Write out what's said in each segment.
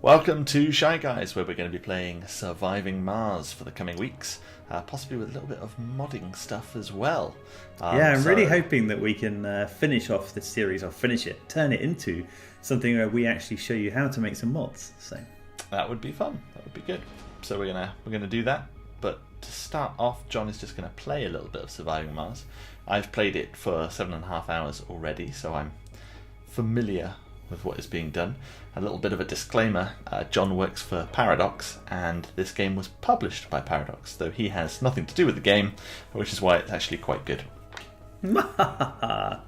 Welcome to Shy Guys, where we're going to be playing Surviving Mars for the coming weeks, possibly with a little bit of modding stuff as well. I'm really hoping that we can finish off this series, or turn it into something where we actually show you how to make some mods. So that would be fun. That would be good. So we're gonna do that. But to start off, John is just going to play a little bit of Surviving Mars. I've played it for 7.5 hours already, so I'm familiar with what is being done. A little bit of a disclaimer, John works for Paradox, and this game was published by Paradox, though he has nothing to do with the game, which is why it's actually quite good. That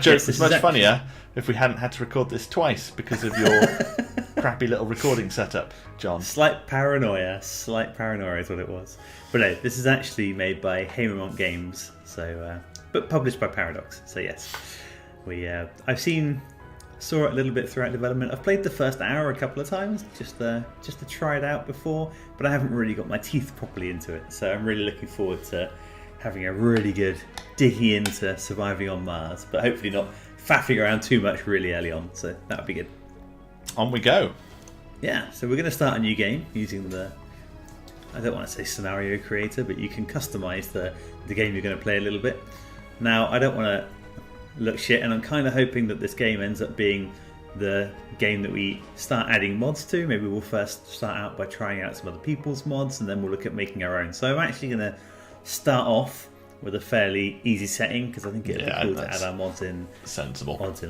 joke was much funnier if we hadn't had to record this twice because of your crappy little recording setup, John. Slight paranoia is what it was. But no, this is actually made by Haemimont Games, but published by Paradox. So yes, saw it a little bit throughout development. I've played the first hour a couple of times just to try it out before, but I haven't really got my teeth properly into it. So I'm really looking forward to having a really good digging into surviving on Mars, but hopefully not faffing around too much really early on. So that would be good. On we go. Yeah, so we're going to start a new game using I don't want to say scenario creator, but you can customize the game you're going to play a little bit. Now, I don't want to look shit, and I'm kind of hoping that this game ends up being the game that we start adding mods to. Maybe we'll first start out by trying out some other people's mods, and then we'll look at making our own. So I'm actually going to start off with a fairly easy setting, because I think it'd be cool to add our mods in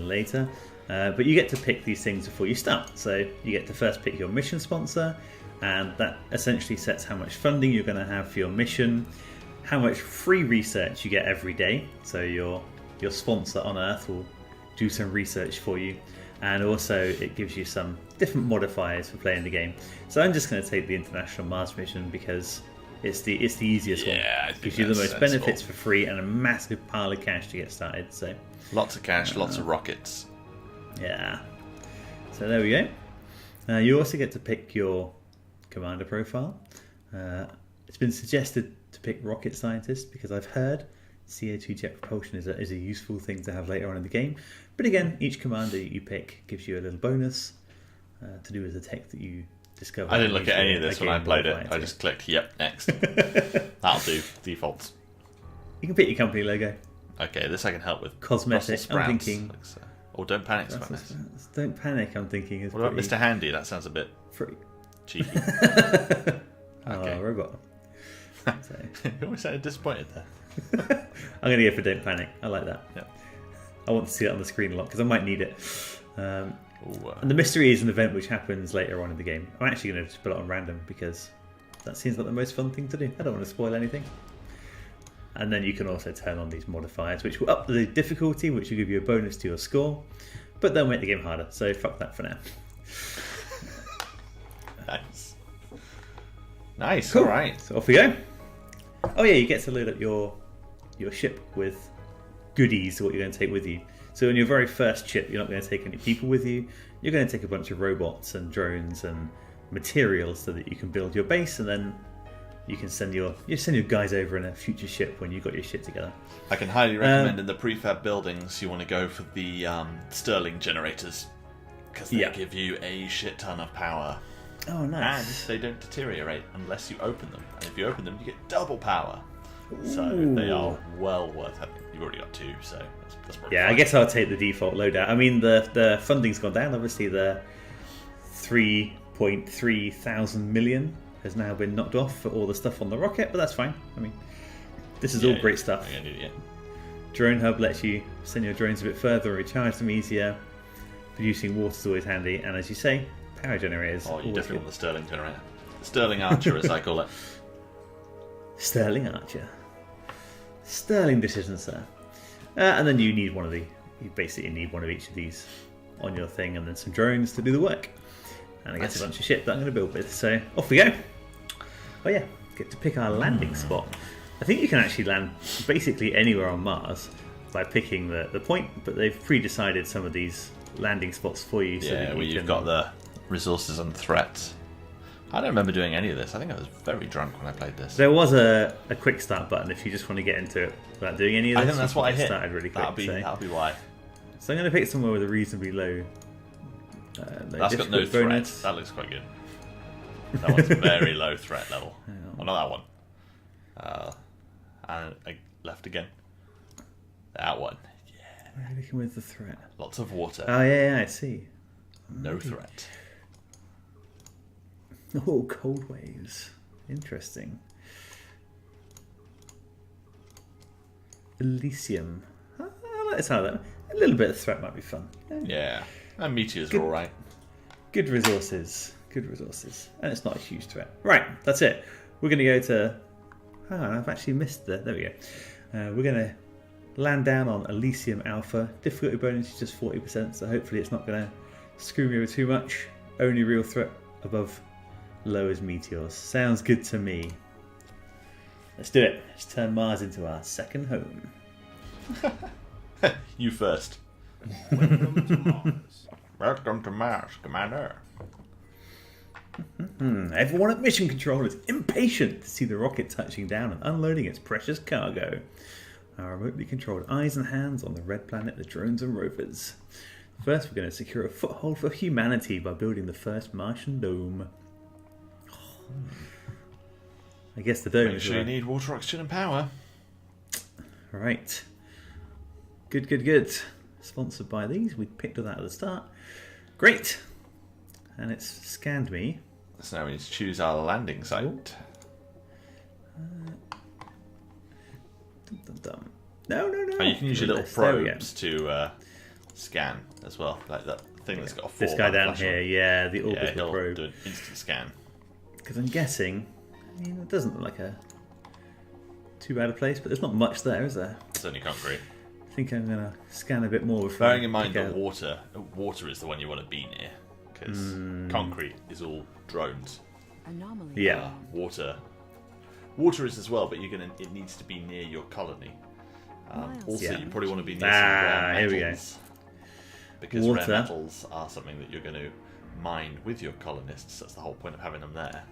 later. But you get to pick these things before you start. So you get to first pick your mission sponsor, and that essentially sets how much funding you're going to have for your mission, how much free research you get every day. So your sponsor on Earth will do some research for you, and also it gives you some different modifiers for playing the game. So I'm just going to take the International Mars mission because it's the easiest one. It gives you the most benefits for free and a massive pile of cash to get started. So lots of cash, lots of rockets. Yeah. So there we go. You also get to pick your commander profile. It's been suggested to pick rocket scientist because I've heard CO2 jet propulsion is a useful thing to have later on in the game. But again, each commander you pick gives you a little bonus to do with the tech that you discover. I didn't look at any of this when I played it. I just clicked, yep, next. That'll do, defaults. You can pick your company logo. Okay, this I can help with. Cosmetic, I'm thinking. Don't panic, quite nice. Don't panic, I'm thinking. What about Mr. Handy? That sounds a bit cheeky. Okay. Oh, robot. You always sounded disappointed there. I'm going to go for Don't Panic. I like that. Yeah. I want to see it on the screen a lot because I might need it. And the mystery is an event which happens later on in the game. I'm actually going to just put it on random because that seems like the most fun thing to do. I don't want to spoil anything. And then you can also turn on these modifiers which will up the difficulty, which will give you a bonus to your score, but they'll make the game harder. So fuck that for now. Nice. Cool. All right. So off we go. Oh yeah, you get to load up your ship with goodies, what you're going to take with you. So on your very first ship, you're not going to take any people with you. You're going to take a bunch of robots and drones and materials so that you can build your base, and then you can send your guys over in a future ship when you've got your shit together. I can highly recommend in the prefab buildings you want to go for the Stirling generators because they give you a shit ton of power. Oh, nice. And they don't deteriorate unless you open them. And if you open them, you get double power. Ooh. So they are well worth having. You've already got 2, so that's probably fine. I guess I'll take the default loadout. I mean, the funding's gone down. Obviously, the 3.3 thousand million has now been knocked off for all the stuff on the rocket, but that's fine. I mean, this is all great stuff. Drone hub lets you send your drones a bit further and recharge them easier. Producing water is always handy, and as you say, power generators. Oh, you definitely want the Stirling generator. Stirling Archer, as I call it. Sterling Archer. Sterling decision, sir. And then you basically need one of each of these on your thing, and then some drones to do the work. And I guess a bunch of shit that I'm going to build with. So off we go. Oh yeah, get to pick our landing spot. I think you can actually land basically anywhere on Mars by picking the point, but they've pre-decided some of these landing spots for you. So that you've got the resources and threats. I don't remember doing any of this. I think I was very drunk when I played this. There was a quick start button if you just want to get into it without doing any of this. I think that's what I hit. Started really quick, that'll be why. So I'm going to pick somewhere with a reasonably low That's got no threat. That looks quite good. That one's very low threat level. Oh, not that one. And left again. That one. Yeah. Where are you looking with the threat? Lots of water. Oh, yeah, I see. No threat. Oh, cold waves. Interesting. Elysium. I like this. A little bit of threat might be fun. Yeah. And meteors are alright. Good resources. Good resources. And it's not a huge threat. Right, that's it. We're going to go to... Oh, I've actually missed the... There we go. We're going to land down on Elysium Alpha. Difficulty bonus is just 40%, so hopefully it's not going to screw me over too much. Only real threat above low as meteors. Sounds good to me. Let's do it. Let's turn Mars into our second home. You first. Welcome to Mars. Welcome to Mars, Commander. Everyone at Mission Control is impatient to see the rocket touching down and unloading its precious cargo. Our remotely controlled eyes and hands on the red planet, the drones and rovers. First, we're going to secure a foothold for humanity by building the first Martian dome. I guess the dome Make is sure you need water, oxygen, and power. Right. Good. Sponsored by these. We picked it out at the start. Great. And it's scanned me. So now we need to choose our landing site. No. Oh, you can use your little probes to scan as well. Like that thing that's got a 4. This guy down here, yeah, the orbital he'll probe. do an instant scan. Because I'm guessing, it doesn't look like too bad a place, but there's not much there, is there? It's only concrete. I think I'm going to scan a bit more before. Bearing in mind the water is the one you want to be near, because concrete is all drones. Anomaly. Yeah. Water is as well, but it needs to be near your colony. Also, you probably want to be near some rare metals. Here we go. Because Water. rare metals are something that you're going to mine with your colonists. That's the whole point of having them there.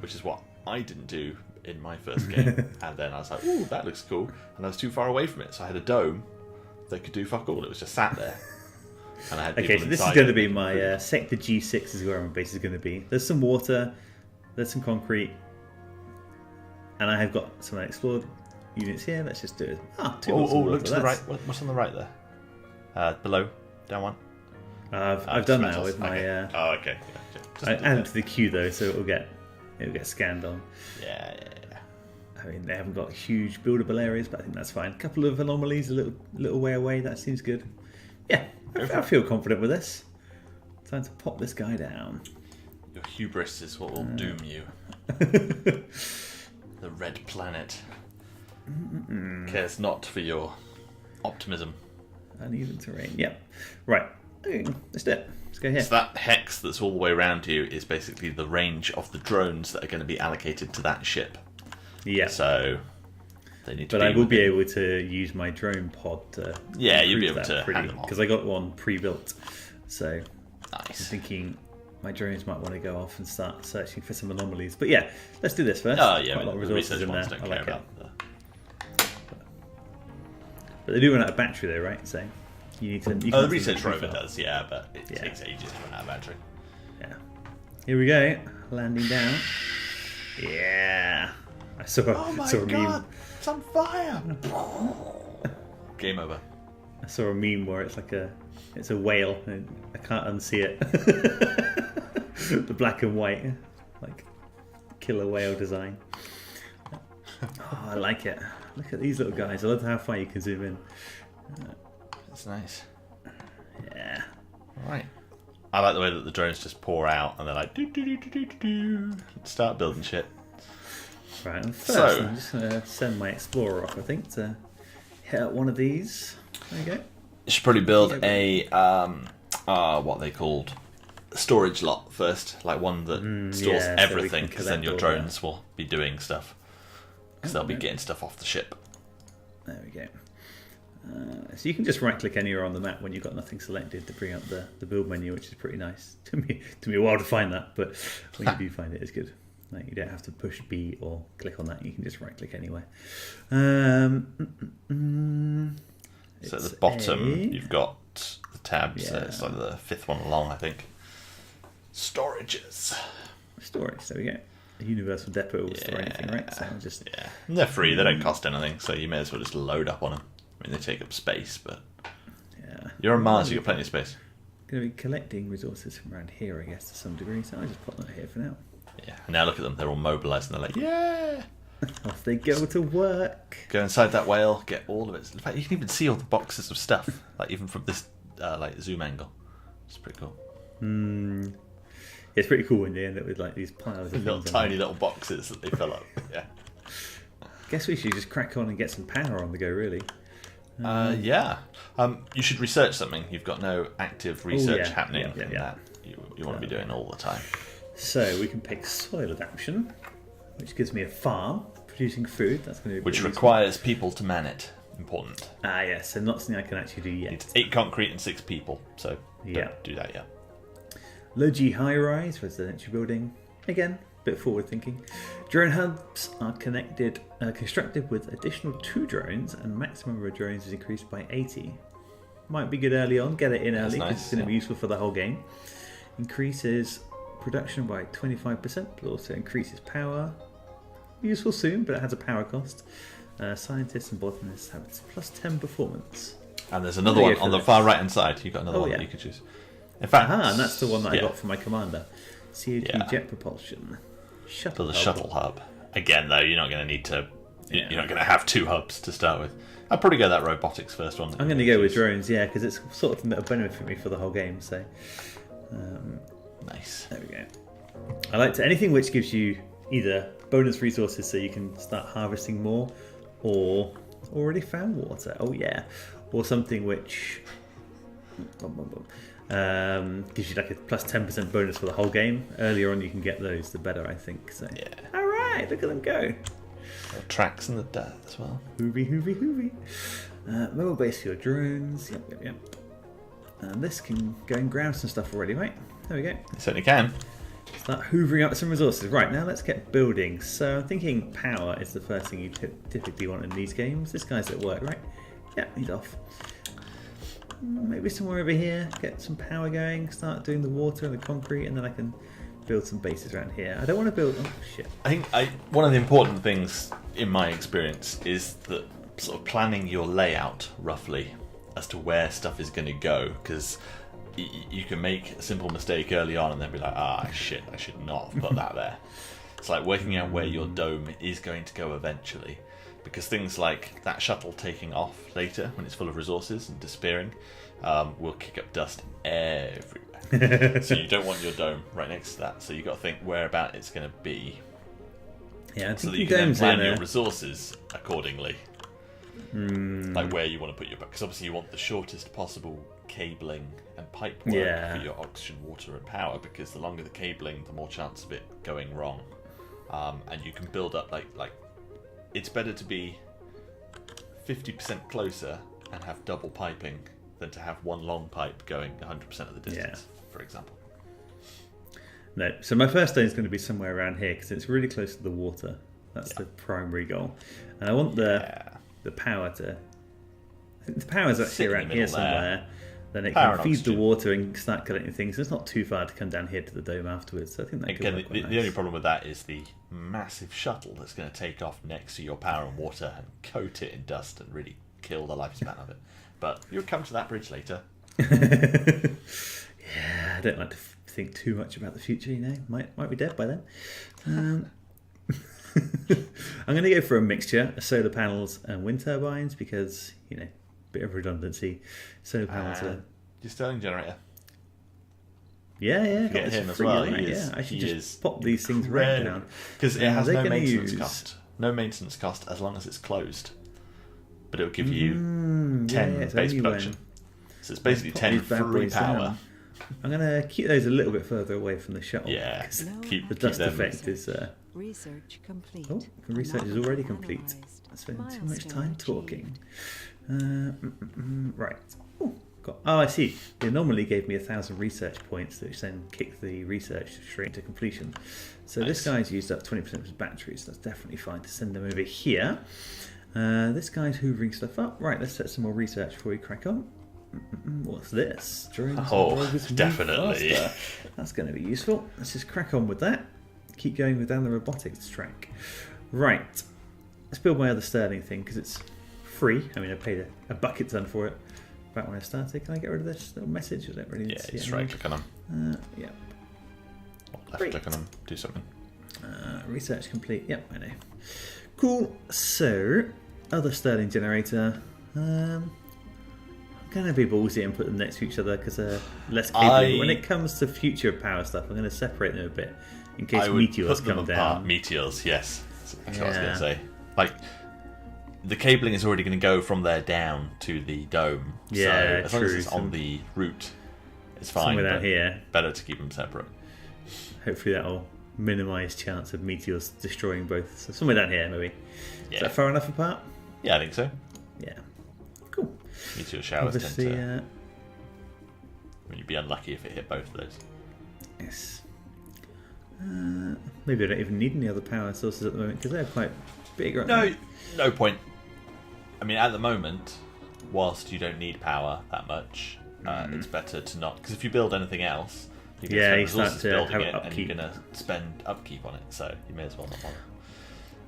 Which is what I didn't do in my first game. And then I was like, ooh, that looks cool. And I was too far away from it. So I had a dome that could do fuck all. It was just sat there. And I had people Okay, so this is inside going to it. be my sector G6 is where my base is going to be. There's some water, there's some concrete, and I have got some unexplored units here. Let's just do it. Look to the right. What's on the right there? Below, down one. I've done that with my. Okay. I added to the queue though, so it'll get scanned on. Yeah. I mean, they haven't got huge buildable areas, but I think that's fine. A couple of anomalies, a little way away. That seems good. Yeah, I feel confident with this. Time to pop this guy down. Your hubris is what will doom you. The red planet cares not for your optimism. Uneven terrain. Yep. Right. Let's do it. Let's go here. So that hex that's all the way around you is basically the range of the drones that are going to be allocated to that ship. Yeah. So they need to. But I will be able to use my drone pod to. Yeah, you'll be able to hand them off. Because I got one pre-built. So nice. I'm thinking my drones might want to go off and start searching for some anomalies. But yeah, let's do this first. Oh yeah, quite a lot of resources in there. Don't I care like it. about But they do run out of battery though, right? So you need to. the research rover does, yeah, but it takes ages to run out of battery. Yeah. Here we go. Landing down. Yeah. I saw a meme. It's on fire! Game over. I saw a meme where it's like it's a whale and I can't unsee it. The black and white, like killer whale design. Oh, I like it. Look at these little guys. I love how far you can zoom in. That's nice. Yeah. Alright. I like the way that the drones just pour out and they're like do start building shit. Right, and first I'm just going to send my explorer off, I think, to hit up one of these. There you go. You should probably build a what they called storage lot first, like one that stores everything, because then your drones will be doing stuff. Because they'll be getting stuff off the ship. There we go. So you can just right-click anywhere on the map when you've got nothing selected to bring up the build menu, which is pretty nice. To me a while to find that, but when you do find it, it's good. Like, you don't have to push B or click on that. You can just right-click anywhere. So at the bottom, you've got the tabs. Yeah. It's like the 5th one along, I think. Storages. Storage, there we go. A universal depot will store anything, right? So I'll just... Yeah. And they're free, they don't cost anything, so you may as well just load up on them. I mean, they take up space, but... Yeah. You're on Mars, you've got plenty of space. Going to be collecting resources from around here, I guess, to some degree, so I'll just pop that here for now. Yeah. And now look at them, they're all mobilised and they're like, yeah! Off they go to work. Go inside that whale, get all of it. In fact, you can even see all the boxes of stuff, like even from this like zoom angle. It's pretty cool. It's pretty cool when they end up with like these piles of Little things tiny little boxes that they fill up. Yeah. Guess we should just crack on and get some power on the go, really. Yeah. You should research something. You've got no active research happening in that. You want to be doing all the time. So we can pick soil adaptation, which gives me a farm producing food. That's going to be Which pretty requires people to man it. Important. useful. Yes, so not something I can actually do yet. It's 8 concrete and 6 people, so Yeah. don't do that yet. Low G high rise residential building. Again, bit forward thinking. Drone hubs are constructed with additional 2 drones, and maximum number of drones is increased by 80. Might be good early on, get it in early, because it's going to be useful for the whole game. Increases production by 25%, but also increases power. Useful soon, but it has a power cost. Scientists and botanists have plus 10 performance. And there's another one on the far right hand side. You've got another one that you could choose. In fact, and that's the one that I got from my commander. CO2 jet propulsion. For the shuttle hub. Again, though, you're not going to need to. You're not going to have 2 hubs to start with. I'd probably go that robotics first one. I'm going to go with drones, because it's sort of thing that'll benefit me for the whole game. So, nice. There we go. I like to anything which gives you either bonus resources so you can start harvesting more, or already found water. Oh yeah, or something which gives you like a plus 10% bonus for the whole game. Earlier on you can get those, the better, I think. So all right, look at them go. Tracks in the dirt as well. Hoovy. Mobile base for your drones. Yep. And this can go and grab some stuff already, right? There we go. You certainly can. Start hoovering up some resources. Right, now let's get building. So I'm thinking power is the first thing you typically want in these games. This guy's at work, right? Yeah, he's off. Maybe somewhere over here, get some power going, start doing the water and the concrete, and then I can build some bases around here. I don't want to build... Oh, shit. I think one of the important things, in my experience, is that sort of planning your layout, roughly, as to where stuff is going to go, because... You can make a simple mistake early on and then be like, shit, I should not have put that there. It's like working out where your dome is going to go eventually. Because things like that shuttle taking off later, when it's full of resources and disappearing, will kick up dust everywhere. So you don't want your dome right next to that. So you've got to think where about it's going to be. Yeah, I so think that you can then plan your resources accordingly. Like where you want to put your... Because obviously you want the shortest possible cabling and pipe work for your oxygen, water and power, because the longer the cabling, the more chance of it going wrong. And you can build up like it's better to be 50% closer and have double piping than to have one long pipe going 100% of the distance, for example. No, so my first stone is going to be somewhere around here because it's really close to the water. That's the primary goal, and I want the power to... I think the power's actually around here somewhere. Then it can feed the water and start collecting things. So it's not too far to come down here to the dome afterwards. So I think that could work quite nice. The only problem with that is the massive shuttle that's going to take off next to your power and water and coat it in dust and really kill the lifespan of it. But you'll come to that bridge later. Yeah, I don't like to think too much about the future, you know. Might be dead by then. I'm going to go for a mixture of solar panels and wind turbines because, you know, bit of redundancy. Solar panels are... Your Stirling generator. Yeah. Get him as well. Right? I should just pop these things right down. Because it has no maintenance cost. No maintenance cost as long as it's closed. But it'll give you 10 base production. So it's basically 10 free power. I'm going to keep those a little bit further away from the shuttle. Yeah, keep the dust effect is... Research complete. Oh, the research is already complete. I spent too much time talking. Right. I see. They normally gave me 1,000 research points, which then kicked the research straight into completion. So this guy's used up 20% of his batteries. So that's definitely fine to send them over here. This guy's hoovering stuff up. Right, let's set some more research before we crack on. What's this? Drones and Oh, rovers move definitely. faster. That's going to be useful. Let's just crack on with that. Keep going with down the robotics track. Right. Let's build my other Sterling thing because it's free. I mean, I paid a bucket ton for it back when I started. Can I get rid of this little message? I don't really need Yeah, to see just it right anymore. click on them. Yeah. Left Great. click on them. Do something. Research complete. Yep, I know. Cool. So, other Sterling generator. I'm going to be ballsy and put them next to each other because they're less capable. When it comes to future power stuff, I'm going to separate them a bit in case I would meteors put them come apart. down. Meteors, yes. That's what I was going Yeah. to say. Like, the cabling is already going to go from there down to the dome. Yeah, so as long as true. it's on the route, it's fine. Somewhere down but here. Better to keep them separate. Hopefully that'll minimise chance of meteors destroying both. So somewhere down here, maybe. Yeah. Is that far enough apart? Yeah, I think so. Yeah. Cool. Meteor showers Obviously, tend to... I mean, you'd be unlucky if it hit both of those. yes. Maybe I don't even need any other power sources at the moment because they're quite big, right? No point. I mean, at the moment, whilst you don't need power that much, it's better to not... Because if you build anything else, you're going Yeah, to you spend start resources to building have it, and upkeep. you're going to spend upkeep on it, so you may as well not bother.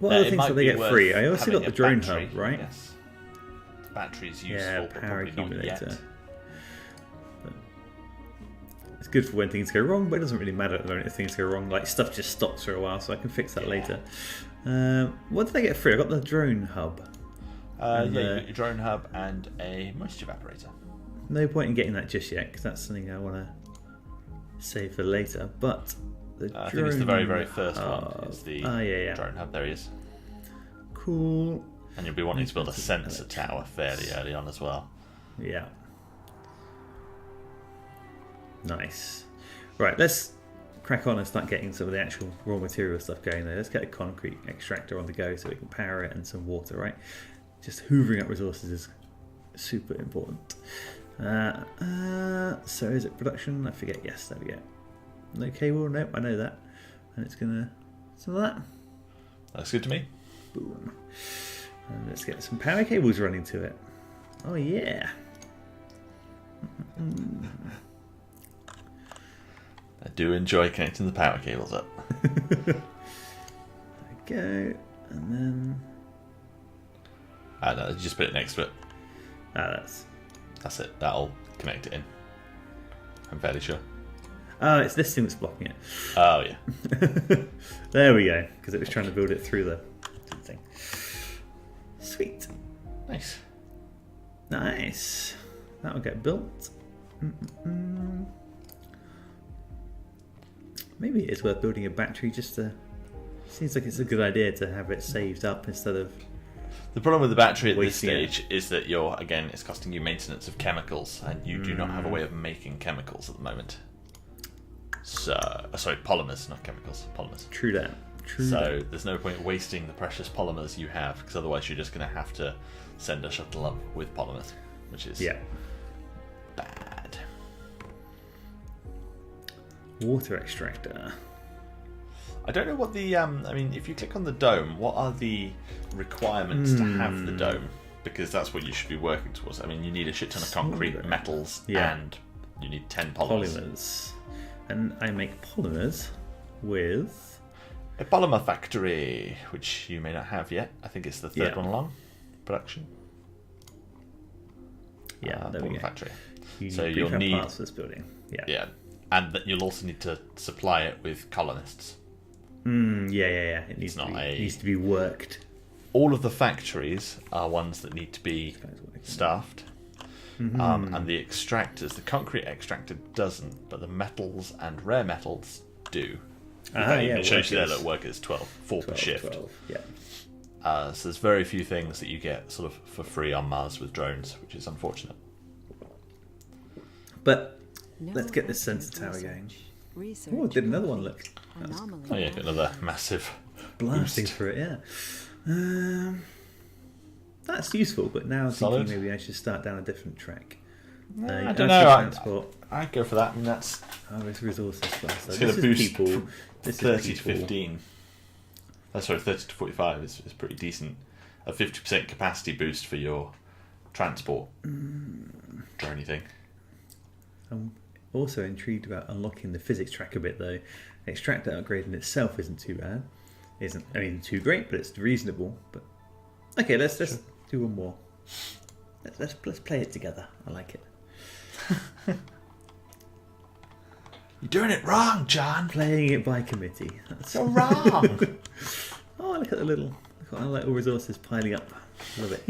What Now, other it things might do they be get worth free? I also having got the a drone battery, hub, right? Yes. Battery's useful, Yeah, but power probably not accumulator. yet. But it's good for when things go wrong, but it doesn't really matter at the moment if things go wrong. Like, stuff just stops for a while, so I can fix that later. What did I get free? I got the drone hub. Yeah, And, you got your drone hub and a moisture evaporator. No point in getting that just yet, because that's something I want to save for later. But the I drone think it's the very, very first hub. one. Is the yeah. drone hub. There he is. Cool. And you'll be wanting to build a That's sensor electronics. tower fairly early on as well. Yeah. Nice. Right, let's crack on and start getting some of the actual raw material stuff going there. Let's get a concrete extractor on the go so we can power it and some water, right? Just hoovering up resources is super important. So is it production? I forget. Yes, there we go. No cable? Nope, I know that. And it's gonna... some of that. Looks good to me. Boom. And let's get some power cables running to it. Oh yeah. I do enjoy connecting the power cables up. There we go. And then... No, just put it next to it. That's it. That'll connect it in. I'm fairly sure. Oh, it's this thing that's blocking it. Oh, yeah. There we go, because it was trying to build it through the thing. Sweet. Nice. Nice. That'll get built. Maybe it is worth building a battery just to... Seems like it's a good idea to have it saved up instead of... The problem with the battery at this Wasting it. stage is that it's costing you maintenance of chemicals, and you do not have a way of making chemicals at the moment. So, sorry, polymers, not chemicals, polymers. True that. So there's no point wasting the precious polymers you have, because otherwise you're just going to have to send a shuttle up with polymers, which is bad. Water extractor. I don't know what the I mean, if you click on the dome, what are the requirements to have the dome? Because that's what you should be working towards. I mean, you need a shit ton of concrete, Smaller. metals, Yeah. and you need 10 polymers. And I make polymers with... A polymer factory, which you may not have yet. I think it's the third one along. Production. Yeah, there we Polymer go. factory. You So need you'll prefab need... parts for this building. Yeah. And that you'll also need to supply it with colonists. Yeah. It needs, not needs to be worked. All of the factories are ones that need to be staffed. And the extractors, the concrete extractor doesn't, but the metals and rare metals do. It shows you there that workers 4 per shift. 12, yeah. So there's very few things that you get sort of for free on Mars with drones, which is unfortunate. But No let's get this effective sensor tower going. Research Oh, did another one look Anomaly. Oh yeah, got another massive blasting boost. for it, yeah. That's useful, but now I'm Solid. thinking maybe I should start down a different track. I don't know. Transport. I'd go for that. I mean, that's It's resources first. So it's going this to is boost people. from This 30 is to people. 15. Sorry, 30 to 45 is pretty decent. A 50% capacity boost for your transport or anything. I'm also intrigued about unlocking the physics track a bit, though. Extractor upgrade in itself isn't too bad. Isn't too great, but it's reasonable. But okay, let's do one more. Let's play it together. I like it. You're doing it wrong, John. Playing it by committee. That's You're wrong. Oh, look at the little resources piling up. Love it.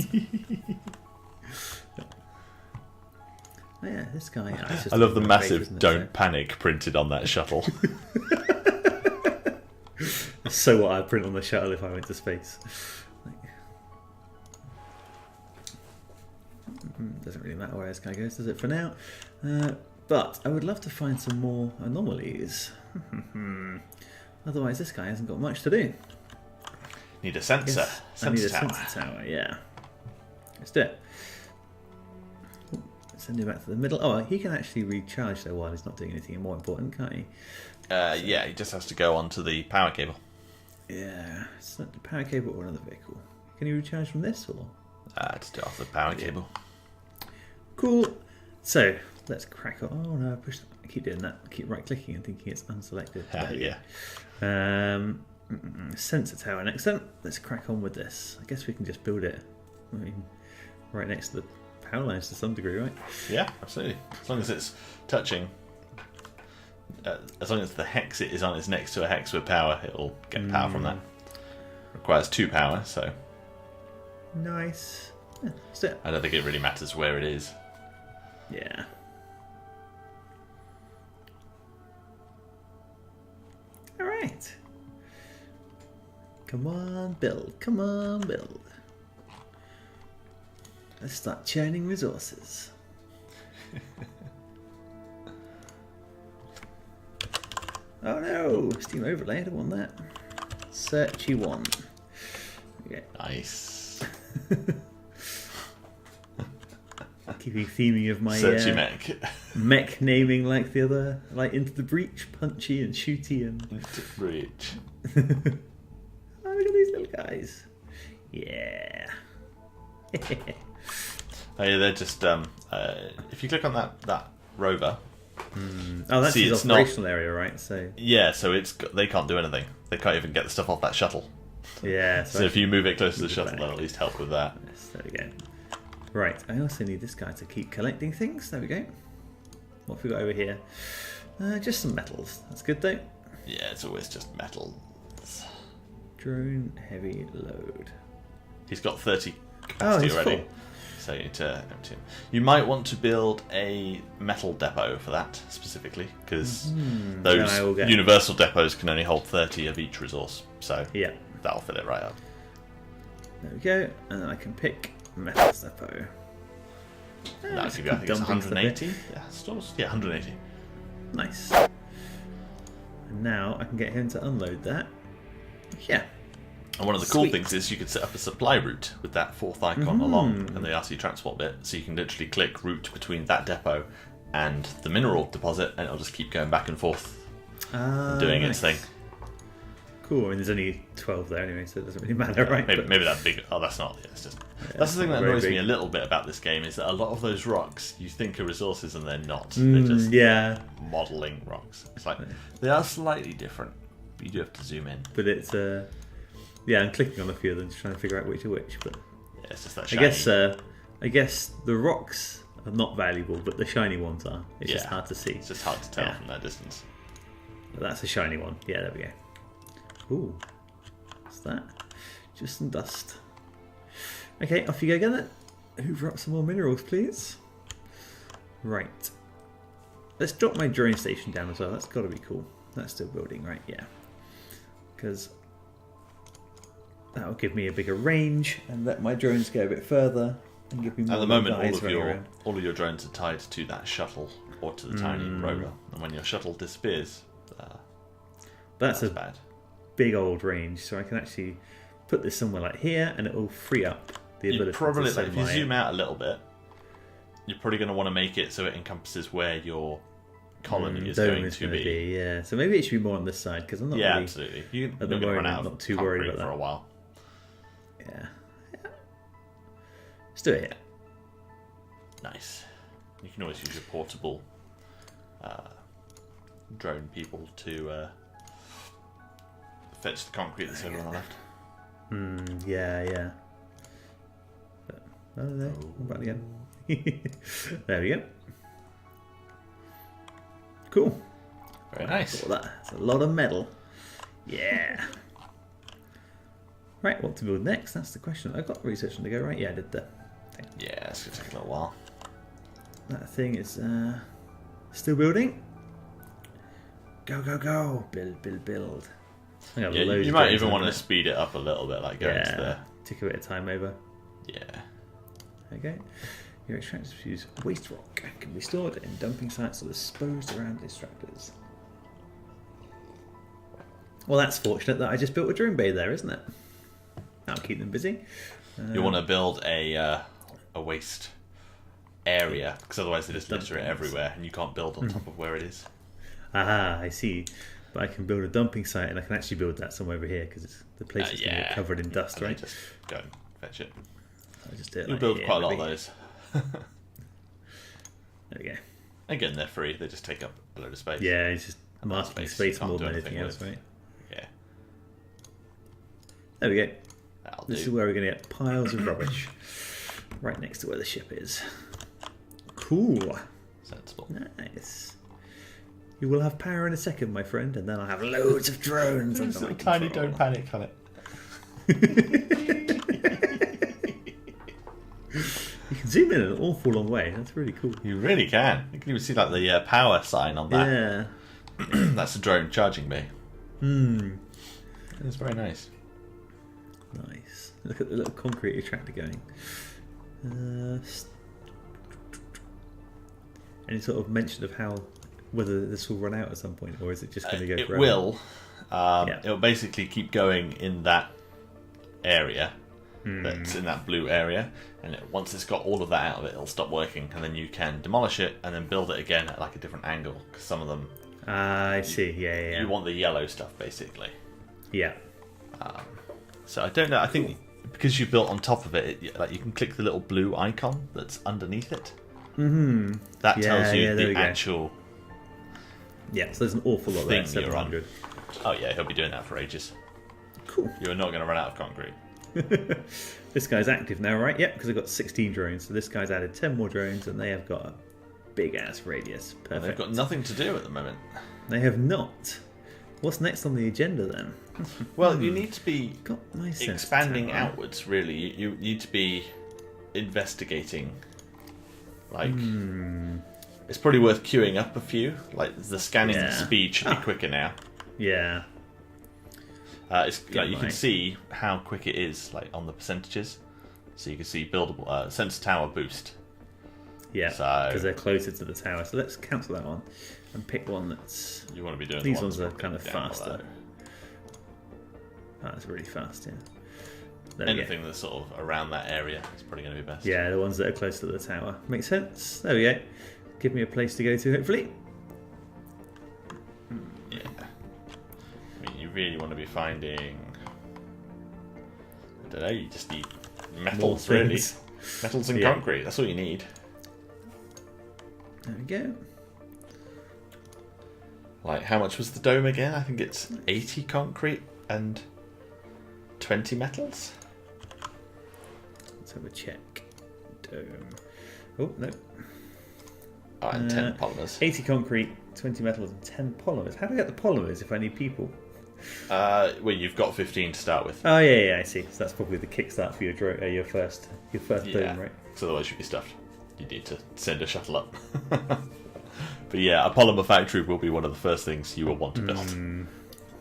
Oh yeah, this guy. It's just I love the a massive isn't it? "Don't panic" printed on that shuttle. That's so what I'd print on the shuttle if I went to space. Doesn't really matter where this guy goes, does it, for now? But I would love to find some more anomalies. Otherwise, this guy hasn't got much to do. Need a sensor. I need a tower. sensor tower, yeah. Let's do it. Ooh, send him back to the middle. Oh, he can actually recharge though while he's not doing anything more important, can't he? Yeah, he just has to go onto the power cable. Yeah, it's not the power cable or another vehicle. Can you recharge from this or? Just do it off the power cable. Cool. So let's crack on. Oh no, I keep doing that. I keep right clicking and thinking it's unselected. Yeah. Sensor tower next then. Let's crack on with this. I guess we can just build it. I mean, right next to the power lines to some degree, right? Yeah, absolutely. As long as it's touching, as long as the hex it is on is next to a hex with power, it'll get power from that. Requires 2 power, so Nice. Yeah, let's do it. I don't think it really matters where it is. Yeah. All right. Come on, build. Come on, build. Let's start churning resources. Oh no! Steam overlay, I don't want that. Searchy one. Okay. Nice. Keeping theming of my Searchy mech. mech naming like the other, like Into the Breach, Punchy and Shooty and... Breach. Oh, look at these little guys. Yeah. Oh yeah, they're just if you click on that rover. Oh, that's See, his it's operational area, right? So Yeah, so they can't do anything. They can't even get the stuff off that shuttle. yeah. So if you move it close to the move it shuttle, back. that'll at least help with that. Yes, there we go. Right, I also need this guy to keep collecting things. There we go. What have we got over here? Just some metals. That's good though. Yeah, it's always just metals. Drone heavy load. He's got 30 Oh, capacity he's already. full. So you need to empty him. You might want to build a metal depot for that specifically, because Then I will those get- universal depots can only hold 30 of each resource. So Yeah. that'll fill it right up. There we go. And then I can pick metal depot. That'll give you, I think it's 180. Yeah, stores. Yeah, 180. Nice. And now I can get him to unload that. Yeah. And one of the cool Sweet. things is you could set up a supply route with that 4th icon along and the RC transport bit, so you can literally click route between that depot and the mineral deposit, and it'll just keep going back and forth, doing its thing. Cool. I mean, there's only 12 there anyway, so it doesn't really matter, right? Maybe, But- maybe that big. Oh, that's not. Yeah, it's just. Yeah, That's the thing not that very annoys me big. a little bit about this game is that a lot of those rocks you think are resources and they're not. They're just yeah, modelling rocks. It's like they are slightly different, but you do have to zoom in. but it's yeah, I'm clicking on a few of them to try and figure out which are which. But Yeah, it's just that. I Shiny. guess the rocks are not valuable, but the shiny ones are. It's just Yeah. hard to see. It's just hard to tell Yeah. from that distance. But that's a shiny one. Yeah, there we go. Ooh, what's that? Just some dust. Okay, off you go again then. Hoover up some more minerals, please. Right. Let's drop my drone station down as well. That's got to be cool. That's still building, right? Yeah. Because that will give me a bigger range and let my drones go a bit further and give me more At the moment, guys running around. all of your drones are tied to that shuttle or to the tiny rover, and when your shuttle disappears, That's that's a bad. big old range, so I can actually put this somewhere like here and it will free up the You ability probably, to send if you my... zoom out a little bit, you're probably going to want to make it so it encompasses where your colony is dome going is to gonna be. Yeah, so maybe it should be more on this side because I'm not Yeah, really... absolutely. You're the going to run moment, out of not too worried concrete about for that. a while. Yeah. Let's do it here. Nice. You can always use your portable drone people to fetch the concrete that's over on the left. Yeah. But, oh, there. What about again? There we go. Cool. Very nice. That's a lot of metal. Yeah. Right, what to build next? That's the question. I've got research to go, right? Yeah, I did the thing. Yeah, it's going to take a little while. That thing is still building. Go, go, go. Build. I have Yeah, loads you of might drones even on want to it. speed it up a little bit, like going to the... Take a bit of time over. Yeah. Okay. Your extractors use waste rock and can be stored in dumping sites or disposed around extractors. Well, that's fortunate that I just built a drone bay there, isn't it? That'll keep them busy. You want to build a waste area, because otherwise they just litter it everywhere, and you can't build on top of where it is. Aha, I see. But I can build a dumping site, and I can actually build that somewhere over here because the place is going to get covered in dust, And then right? just go and fetch it. I'll just do it You like build here, quite a lot of maybe. those. There we go. Again, they're free. They just take up a load of space. Yeah, it's just And that masking space you space can't more do than anything anything else, with. right? Yeah. There we go. That'll This is do. where we're going to get piles of rubbish. Right next to where the ship is. Cool. Sensible. Nice. You will have power in a second, my friend, and then I'll have loads of drones under my Tiny control. don't panic on it. You can zoom in an awful long way. That's really cool. You really can. You can even see like the power sign on that. Yeah. That's a drone charging bay. It's very nice. Nice. Look at the little concrete tractor going. Any sort of mention of whether this will run out at some point, or is it just going to go It forever? will. Yeah. It'll basically keep going in that area. That's in that blue area, and once it's got all of that out of it, it'll stop working, and then you can demolish it and then build it again at like a different angle, because some of them I see. Yeah. you want the yellow stuff basically. Yeah. So I don't know. I think because you built on top of it, like you can click the little blue icon that's underneath it. That tells you there we the go. actual. Yeah. So there's an awful lot there. Thing you're on. 700. Oh yeah, he'll be doing that for ages. Cool. You're not going to run out of concrete. This guy's active now, right? Yep, because I've got 16 drones. So this guy's added 10 more drones, and they have got a big ass radius. And Perfect. they've got nothing to do at the moment. They have not. What's next on the agenda then? Well, you need to be Got my sense expanding tower. outwards. Really, you need to be investigating. Like, it's probably worth queuing up a few. Like the scanning Yeah. speed should be quicker now. Yeah. It's like you my- can see how quick it is, like on the percentages. So you can see buildable sensor tower boost. Yeah. So- Because they're closer to the tower. So let's cancel that one and pick one that's. You want to be doing These the ones are that kind of go down faster. below. That's really fast, yeah. There we go. Anything that's sort of around that area is probably going to be best. Yeah, the ones that are close to the tower. Makes sense. There we go. Give me a place to go to, hopefully. Yeah. I mean, you really want to be finding. I don't know. You just need metals, More really. things. Metals and Yeah. concrete. That's all you need. There we go. Like, how much was the dome again? I think it's 80 concrete and 20 metals. Let's have a check. Dome. Oh, no. Oh, and 10 polymers. 80 concrete, 20 metals, and 10 polymers. How do I get the polymers if I need people? Well, you've got 15 to start with. Oh, yeah, I see. So that's probably the kickstart for your first dome, right? So otherwise you'd be stuffed. You need to send a shuttle up. But yeah, a polymer factory will be one of the first things you will want to build.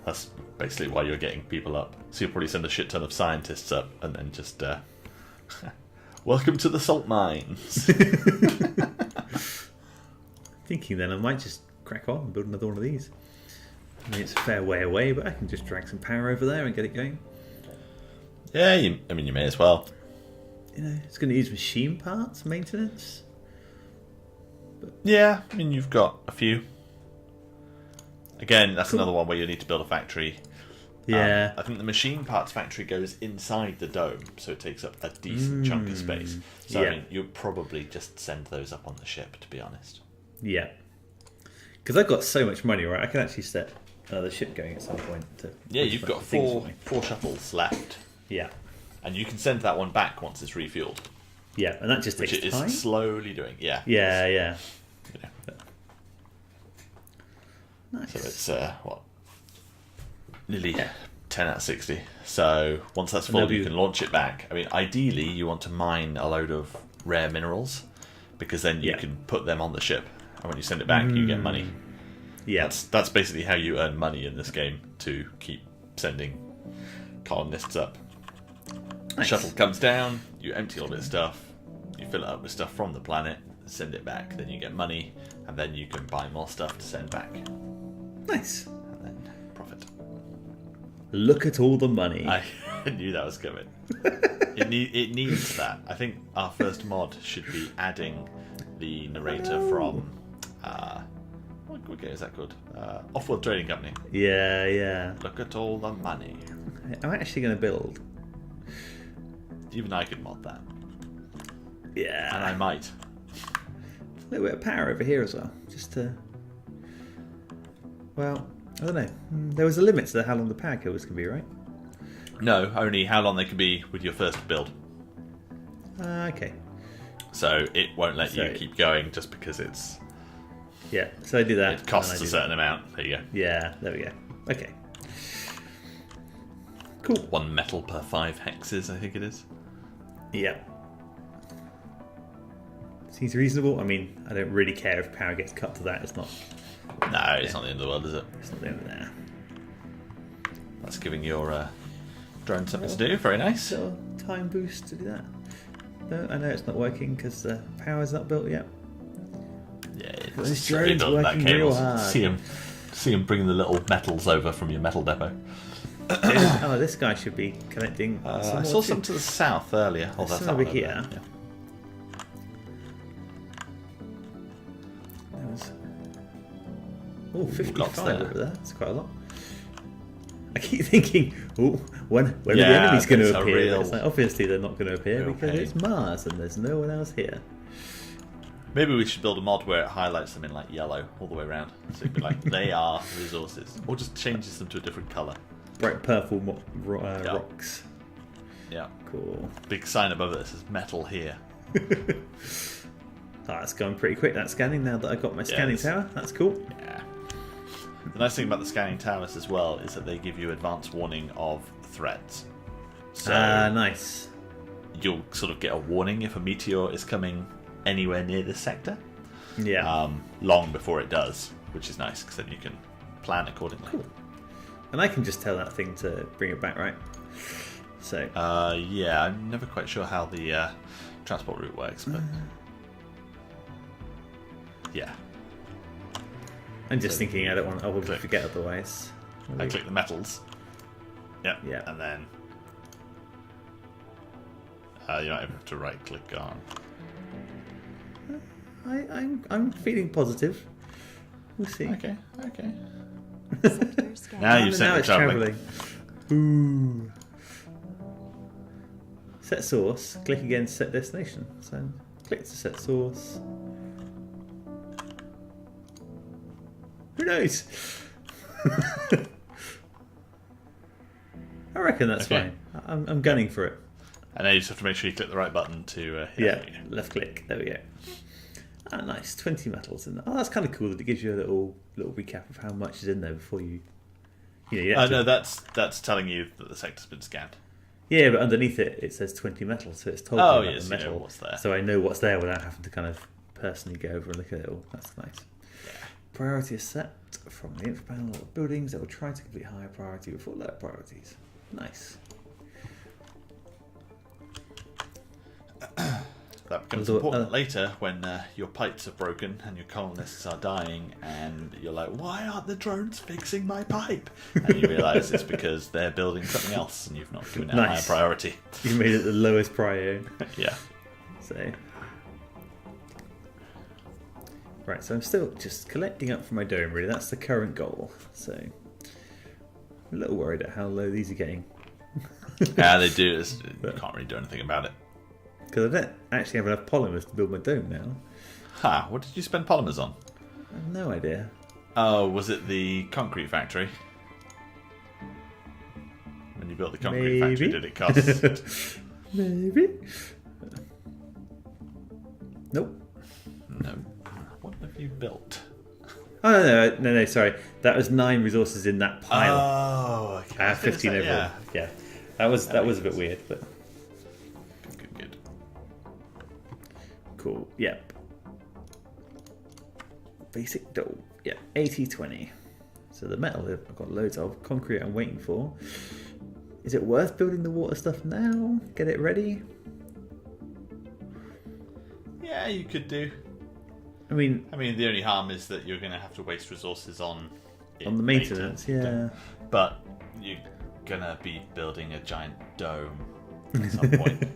That's basically why you're getting people up. So you'll probably send a shit ton of scientists up and then just welcome to the salt mines. Thinking then I might just crack on and build another one of these. I mean, it's a fair way away, but I can just drag some power over there and get it going. Yeah, you may as well. You know, it's going to use machine parts, maintenance. Yeah, I mean, you've got a few. Again, that's another one where you need to build a factory Yeah. I think the machine parts factory goes inside the dome, so it takes up a decent chunk of space. So Yeah. I mean, you'd probably just send those up on the ship, to be honest. Yeah. Because I've got so much money, right? I can actually set another ship going at some point. Yeah, you've got four shuttles left, Yeah. and you can send that one back once it's refueled, Yeah, and that just which takes it time. is slowly doing. Yeah. Yeah, yeah. Yeah. Nice. So it's what, nearly 10 out of 60. So once that's full, you can launch it back. I mean, ideally, you want to mine a load of rare minerals, because then you can put them on the ship, and when you send it back, you get money. Yeah. That's basically how you earn money in this game, to keep sending colonists up. Nice. Shuttle comes down, you empty all its stuff, you fill it up with stuff from the planet, send it back, then you get money, and then you can buy more stuff to send back, and Nice. then profit. Look at all the money. I knew that was coming. It needs that. I think our first mod should be adding the narrator from what game is that called? Off-World Trading Company. Yeah, yeah. Look at all the money. I'm actually going to build. Even I could mod that, Yeah. and I might. A little bit of power over here as well. Just to... Well, I don't know. There was a limit to how long the power cables can be, right? No, only how long they can be with your first build. Okay. So it won't let you So- keep going just because Yeah, so I do that. it costs and I a do certain amount. There you go. that. Yeah, there we go. Okay. Cool. 1 metal per 5 hexes, I think it is. Yeah. Seems reasonable. I mean, I don't really care if power gets cut to that. It's not. No, it's not the end of the world, is it? It's not over there. That's giving your drone something to do. Very nice. Little time boost to do that. No, I know it's not working because the power's not built yet. Yeah, This it's drone's building that working cable. real hard. See him bringing the little metals over from your metal depot. Oh, this guy should be connecting. I some saw more some too. to the south earlier. Oh, There's that's some that over one here. there. There was... Oh, 55 lots there. over there. That's quite a lot. I keep thinking, oh, when are the Yeah, enemies going there's to a appear? real- It's like, obviously they're not going to appear real because pain. it's Mars and there's no one else here. Maybe we should build a mod where it highlights them in like yellow all the way around. So it'd be like they are resources, or just changes them to a different color. Bright purple rocks. Yeah, Cool. big sign above it that says metal here. That's going pretty quick, that scanning, now that I've got my scanning it's- tower. That's cool. Yeah. The nice thing about the scanning towers as well is that they give you advance warning of threats. So Nice. you'll sort of get a warning if a meteor is coming anywhere near this sector, Yeah. long before it does, which is nice because then you can plan accordingly. Cool. And I can just tell that thing to bring it back, right? So, Yeah, I'm never quite sure how the transport route works, but yeah, I'm just thinking I will click. forget otherwise. I click the metals. Yeah, Yeah. and then you don't even have to right click on. I'm feeling positive. We'll see. Okay. Sector scan. Now you've And sent now me it's travelling. Ooh. Set source. Click again to set destination. So click to set source. Who knows? I reckon that's Okay. fine. I'm gunning for it. And now you just have to make sure you click the right button to. Yeah, left click. There we go. Ah, nice. 20 metals in there. Oh, that's kind of cool that it gives you a little recap of how much is in there before you. You have to- No, that's telling you that the sector's been scanned. Yeah, but underneath it says 20 metals, so it's told Oh, me about yes, the you know metal. what's there. So I know what's there without having to kind of personally go over and look at it all. That's nice. Priority is set from the info panel of buildings that will try to complete higher priority before lower priorities. Nice. That becomes Although, important later when your pipes are broken and your colonists are dying, and you're like, "Why aren't the drones fixing my pipe?" And you realise it's because they're building something else, and you've not given it a higher Nice. priority. You made it the lowest prior. Yeah. So. Right, so I'm still just collecting up for my dome, really. That's the current goal. So. I'm a little worried at how low these are getting. Yeah, they do. You can't really do anything about it. Because I don't actually have enough polymers to build my dome now. Ha! What did you spend polymers on? I have no idea. Oh, was it the concrete factory? When you built the concrete factory, did it cost? Maybe. Nope. No. What have you built? Oh no! Sorry, that was 9 resources in that pile. Oh, okay. I have 15 overall. Yeah, that was a bit weird, but Good. cool. Yep. Basic dough. Yeah, 80-20. So the metal I've got loads of. Concrete I'm waiting for. Is it worth building the water stuff now? Get it ready? Yeah, you could do. I mean, the only harm is that you're going to have to waste resources on the maintenance, yeah. But you're going to be building a giant dome at some point.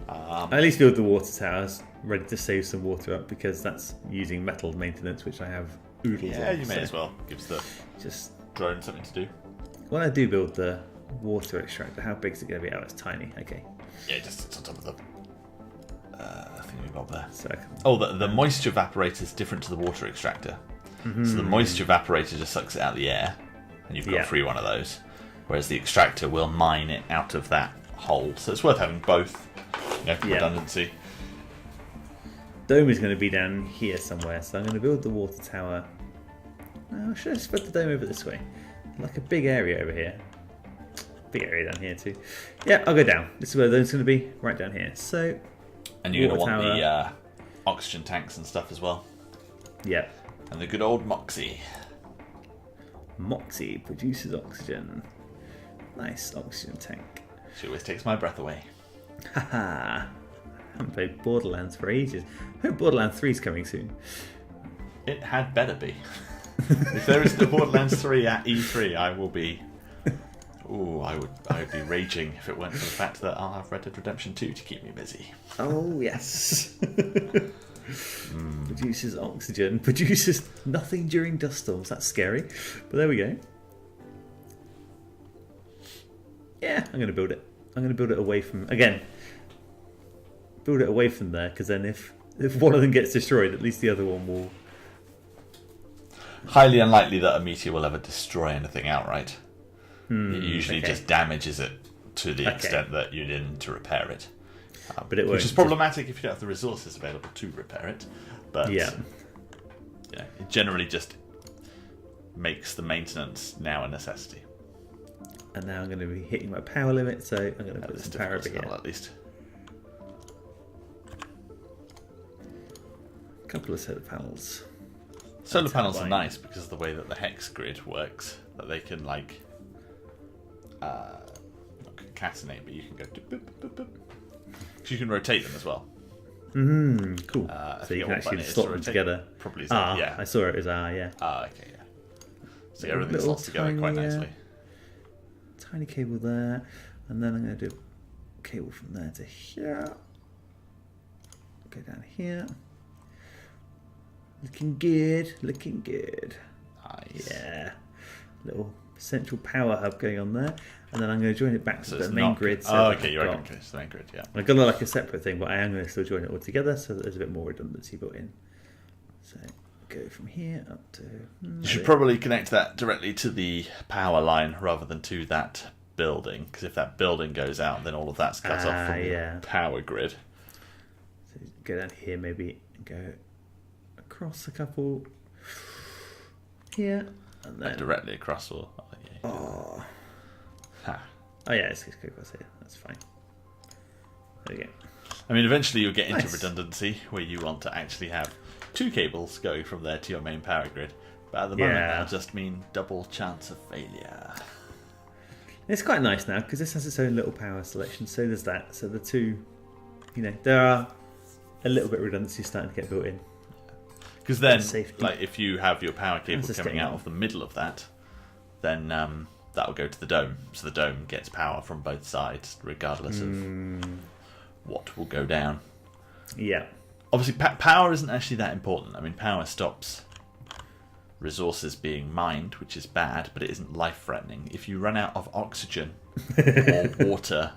At least build the water towers, ready to save some water up, because that's using metal maintenance, which I have oodles of. Yeah, you may as well. Gives the Just drone something to do. when I do build the water extractor, how big is it going to be? Oh, it's tiny. Okay. Yeah, just on top of the thing we've got there. So I can, Oh, the moisture evaporator is different to the water extractor. So the moisture evaporator just sucks it out of the air, and you've got a free one of those. Whereas the extractor will mine it out of that hole. So it's worth having both. Redundancy. dome is going to be down here somewhere, so I'm going to build the water tower. Oh, should I spread the dome over this way? Like a big area over here. Big area down here too. Yeah, I'll go down. This is where the dome's going to be, right down here. So, And you're going to water want tower. the oxygen tanks and stuff as well. Yeah. And the good old Moxie. Moxie produces oxygen. Nice oxygen tank. She always takes my breath away. Haha. I haven't played Borderlands for ages. I hope Borderlands 3 is coming soon. It had better be. If there is the Borderlands 3 at E3, I will be... Ooh, I would be raging if it weren't for the fact that I'll have Red Dead Redemption 2 to keep me busy. Oh, yes. Produces oxygen. Produces nothing during dust storms. That's scary. But there we go. Yeah, I'm going to build it. I'm going to build it away from... Again, build it away from there, because then if one of them gets destroyed, at least the other one will... Highly unlikely that a meteor will ever destroy anything outright. It usually just damages it to the extent that you didn't to repair it. But it which is problematic if you don't have the resources available to repair it. But yeah, it generally just makes the maintenance now a necessity. And now I'm going to be hitting my power limit, so I'm going to put some power over here. At least. A couple of solar panels. Solar panels are nice because of the way that the hex grid works. That they can not concatenate, but you can go boop, boop, boop, boop. Because you can rotate them as well. Cool. So you can actually slot them together. Probably. Yeah. I saw it as yeah. Okay, yeah. So everything slots together quite nicely. Tiny cable there, and then I'm going to do a cable from there to here. Go down here. Looking good. Looking good. Nice. Yeah. Little central power hub going on there, and then I'm going to join it back to the main grid. So okay, you're right. Okay, it's the main grid, yeah. I've got like a separate thing, but I am going to still join it all together, so that there's a bit more redundancy built in. So go from here up to. You should probably connect that directly to the power line rather than to that building, because if that building goes out, then all of that's cut off from the power grid. So go down here, maybe, and go across a couple here. And then directly across, or oh yeah, let's go across here. That's fine. There we go. I mean, eventually you'll get into redundancy where you want to actually have 2 cables going from there to your main power grid, but at the moment that'll just mean double chance of failure. It's quite nice now because this has its own little power selection. So there's that. So the two, there are a little bit of redundancy starting to get built in. Because then, like, if you have your power cable coming out of the middle of that, then that'll go to the dome. So the dome gets power from both sides, regardless of what will go down. Yeah. Obviously, power isn't actually that important. I mean, power stops resources being mined, which is bad, but it isn't life-threatening. If you run out of oxygen or water,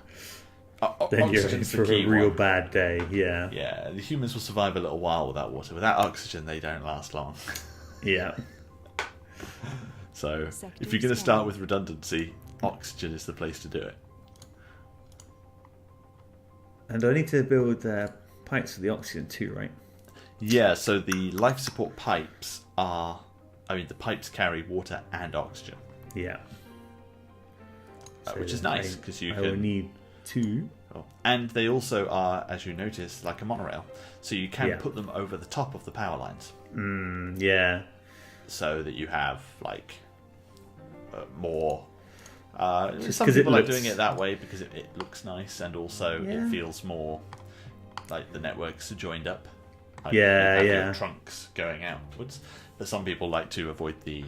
Then you're in oxygen's for the key a real one. bad day. Yeah. Yeah, the humans will survive a little while without water. Without oxygen, they don't last long. Yeah. So, Sector if you're going to scan. start with redundancy, oxygen is the place to do it. And I need to build pipes for the oxygen too, right? Yeah, so the life support pipes are... I mean, the pipes carry water and oxygen, Yeah. which is nice, because you I will can... need 2. Oh. And they also are, as you notice, like a monorail. So you can Yeah. put them over the top of the power lines. Yeah. So that you have, like, more... Just some 'cause it people like looks- doing it that way because it looks nice, and also Yeah. it feels more like the networks are joined up. Like Yeah, you have yeah. your trunks going outwards. But some people like to avoid the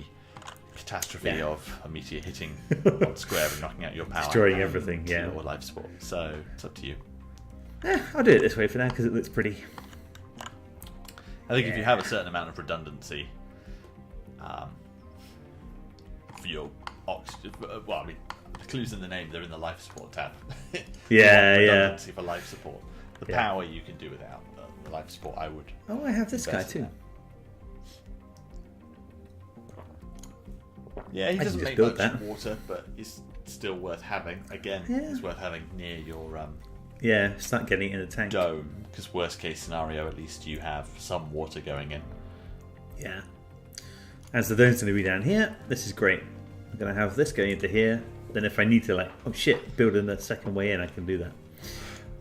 catastrophe Yeah. of a meteor hitting one square and knocking out your power. Destroying everything, to yeah. Or life support. So it's up to you. I'll do it this way for now because it looks pretty. I think if you have a certain amount of redundancy for your oxygen, well, I mean, the clues in the name, they're in the life support tab. You Yeah, want yeah. redundancy for life support. The Yeah. power you can do without. The life support, I would. Oh, I have this guy invest in too. that. Yeah, he can doesn't just make build much that. water, but he's still worth having. Again, Yeah. it's worth having near your Yeah, start getting it in the tank. dome, because worst case scenario, at least you have some water going in. Yeah. As the dome's going to be down here, this is great. I'm going to have this going into here. Then if I need to, like, oh shit, build in the second way in, I can do that.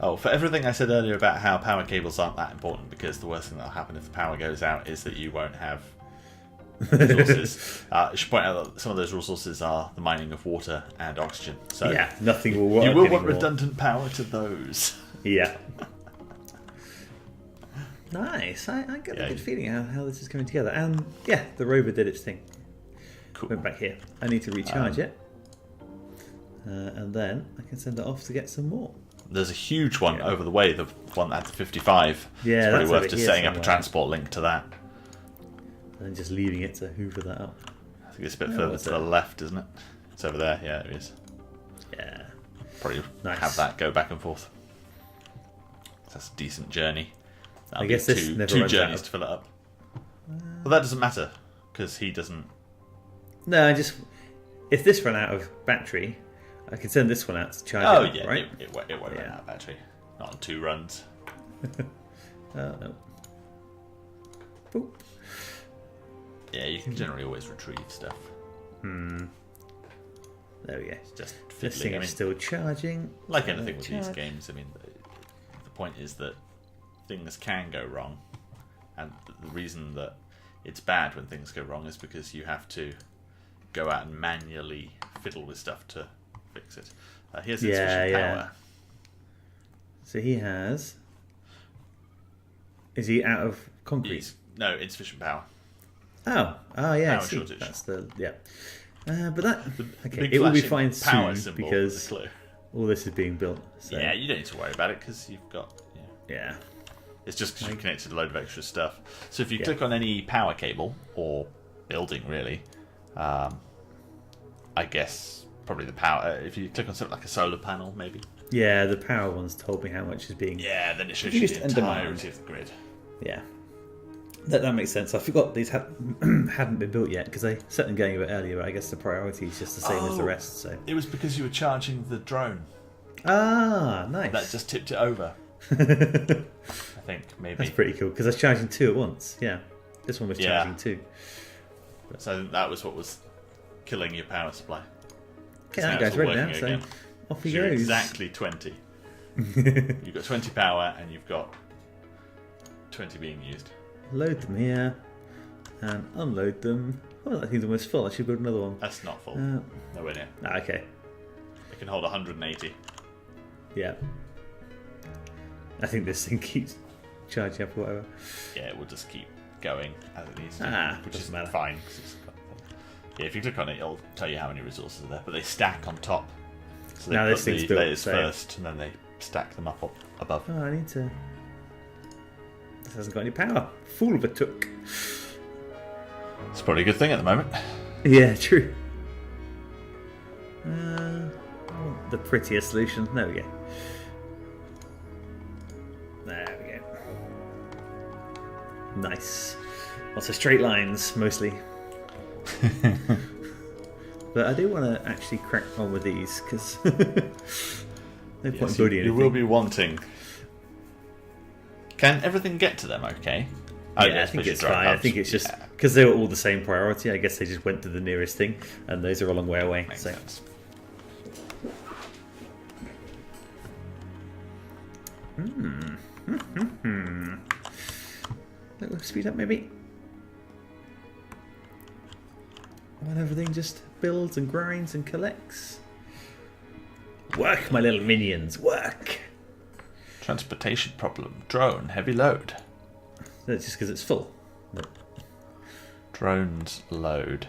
Oh, for everything I said earlier about how power cables aren't that important, because the worst thing that'll happen if the power goes out is that you won't have resources. I should point out that some of those resources are the mining of water and oxygen. So Yeah, nothing will work you will anymore. want redundant power to those. Yeah. Nice. I get Yeah. a good feeling how this is coming together. And yeah, the rover did its thing. Cool. Went back here. I need to recharge it. And then I can send it off to get some more. There's a huge one Yeah. over the way, the one that had the 55. Yeah, it's probably that's worth over just here setting up a somewhere. transport link to that. And then just leaving it to hoover that up. I think it's a bit Yeah, further what's to the that? left, isn't it? It's over there. Yeah, it is. Yeah. Probably Nice. have that go back and forth. That's a decent journey. That'll I guess be this two, never two runs journeys out. to fill it up. Well, that doesn't matter because he doesn't. No, if this ran out of battery, I can send this one out to charge Oh it up, yeah, right? it won't run Yeah. out of battery. Not on 2 runs. Oh no. Boop. Yeah, you can generally always retrieve stuff. There we go. It's just This fiddling. thing I is mean, still charging. like So anything with these charge. games, I mean, the point is that things can go wrong, and the reason that it's bad when things go wrong is because you have to go out and manually fiddle with stuff to fix it. Here's insufficient Yeah. power. So he has. Is he out of concrete? No, insufficient power. Oh, yeah. I Power see. shortage. That's the but that okay. Big It will be flashing fine power soon symbol because is a clue. all this is being built. So, Yeah, you don't need to worry about it because you've got. Yeah. yeah. It's just because you've connected a load of extra stuff. So if you Yeah. click on any power cable or building, really, I guess probably the power. If you click on something like a solar panel, maybe. Yeah, the power one's told me how much is being. Yeah, then it shows You you just the undermine. entirety of the grid. Yeah. That makes sense. I forgot these hadn't been built yet because I set them going a bit earlier. But I guess the priority is just the same as the Oh. rest. So. It was because you were charging the drone Ah, nice. that just tipped it over. I think maybe. That's pretty cool because I was charging 2 at once. Yeah, this one was Yeah. charging 2. So I think that was what was killing your power supply. Okay, Now that it's guy's all ready now. working So again. off he So you're goes. exactly 20. You've got 20 power and you've got 20 being used. Load them here and unload them. Oh, that thing's almost full. I should build another one. That's not full. Uh, Nowhere near. okay. It can hold 180. Yeah. I think this thing keeps charging up or whatever. Yeah, it will just keep going as it needs to, which doesn't is matter. fine. 'Cause yeah, if you click on it, it'll tell you how many resources are there, but they stack on top. So they Now put this thing's the built, layers so- first, and then they stack them up above. Oh, I need to. This hasn't got any power. Fool of a took. It's probably a good thing at the moment. Yeah, true. I want the prettier solution. There we go. There we go. Nice. Lots of straight lines, mostly. But I do want to actually crack on with these, because no point in building anything. You will be wanting. Can everything get to them okay? Yeah, I think it's fine. I think it's just because they were all the same priority. I guess they just went to the nearest thing, and those are a long way away. Makes So. sense. Little speed up, maybe. While everything just builds and grinds and collects. Work, my little minions, work! Transportation problem. Drone, heavy load. That's just because it's full. But, Drones load.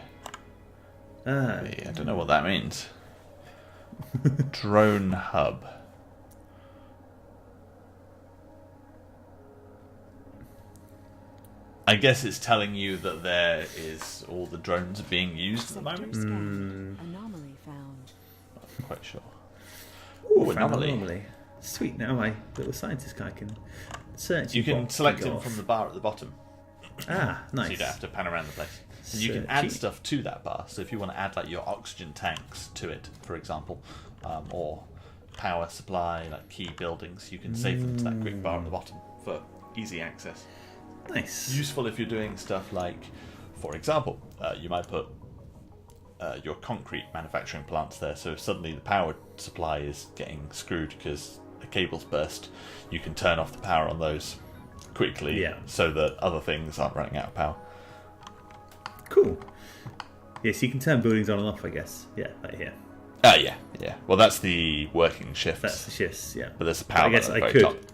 I don't know what that means. Drone hub. I guess it's telling you that there is all the drones are being used at the moment. Sector scan. Anomaly found. Not quite sure. ooh, Ooh, found anomaly. Sweet, now my little scientist guy can search. You can box select and go him off. from the bar at the bottom, Ah, nice. so you don't have to pan around the place. And you can add Searchy. stuff to that bar. So if you want to add like your oxygen tanks to it, for example, or power supply, like key buildings, you can save them to that quick bar at the bottom for easy access. Nice. Useful if you're doing stuff like, for example, you might put your concrete manufacturing plants there, so if suddenly the power supply is getting screwed because a cable's burst, you can turn off the power on those quickly, Yeah. so that other things aren't running out of power. Cool. Yes, you can turn buildings on and off, I guess. Yeah, right here. Yeah. Well, that's the working shifts. That's the shifts, yeah. But there's the power I guess button I at the could very top.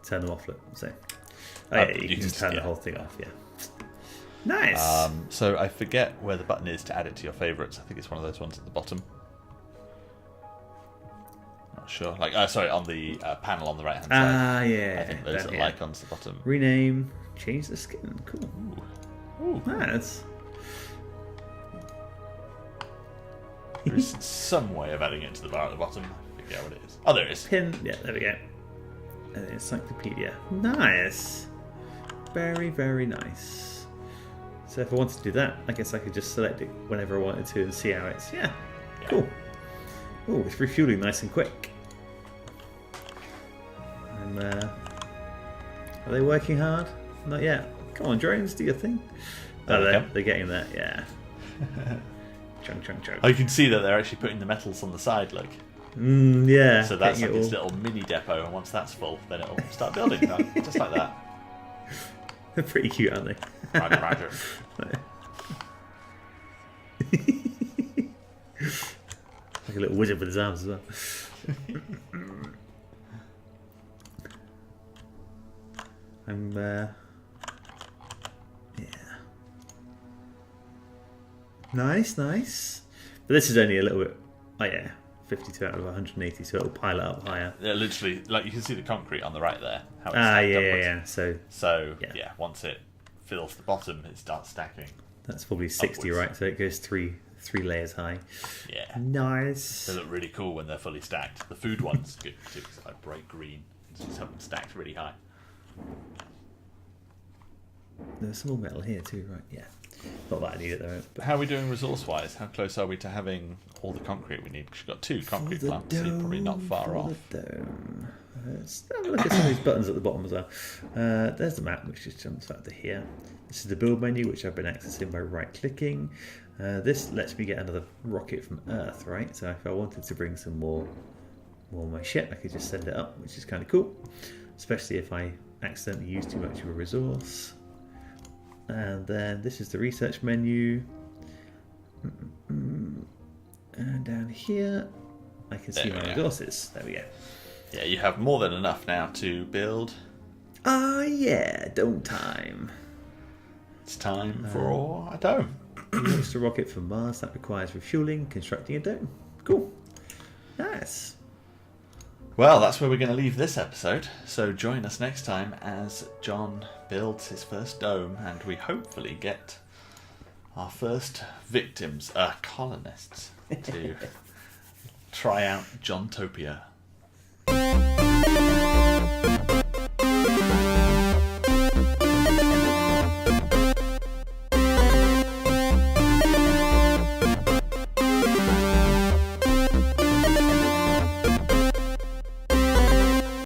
turn them off, look. So. Oh, yeah, you can just- turn yeah. the whole thing off, yeah. Nice. So I forget where the button is to add it to your favourites. I think it's one of those ones at the bottom. Not sure. Like, sorry, on the panel on the right hand side. Yeah. I think those down little here. icons at the bottom. Rename, change the skin. Cool. Ooh. Nice. There's some way of adding it to the bar at the bottom. I forget what it is. Oh, there it is. Pin. Yeah, there we go. And encyclopedia. Nice. Very, very nice. So if I wanted to do that, I guess I could just select it whenever I wanted to and see how it's. Yeah. Cool. Oh, it's refueling nice and quick. And are they working hard? Not yet. Come on, drones, do your thing. There Oh, we go. they're getting there. Yeah. Chunk. Oh, you can see that they're actually putting the metals on the side, look. Yeah. So that's like getting this it all. little mini depot, and once that's full, then it'll start building, just like that. They're pretty cute, aren't they? Roger, roger. Like a little wizard with his arms as well. Yeah. Nice. But this is only a little bit. Oh yeah, 52 out of 180, so it'll pile it up higher. Yeah, literally, like you can see the concrete on the right there. How it's Ah, stacked yeah. upwards. So So yeah, once it fills the bottom, it starts stacking. that's probably 60, Upwards. right? So it goes three layers high. Yeah, Nice. they look really cool when they're fully stacked. The food ones good too, 'cause they're like bright green. It's just have them stacked really high. There's some more metal here too, right? Yeah. Not that I need it though. But How are we doing resource-wise? How close are we to having all the concrete we need? 'Cause we've got 2 concrete For the plants, so you're probably not far for off. the dome. Let's have a look at some of these buttons at the bottom as well. There's the map, which just jumps out to here. This is the build menu, which I've been accessing by right-clicking. This lets me get another rocket from Earth, right? So if I wanted to bring some more of my shit, I could just send it up, which is kind of cool. Especially if I accidentally use too much of a resource. And then this is the research menu. And down here, I can see There we my go. resources. There we go. Yeah, you have more than enough now to build. Ah, yeah, dome time. It's time for a dome. Launch a rocket from Mars that requires refueling, constructing a dome. Cool. Nice. Well, that's where we're going to leave this episode. So join us next time as John builds his first dome, and we hopefully get Our first victims are colonists to try out Johntopia.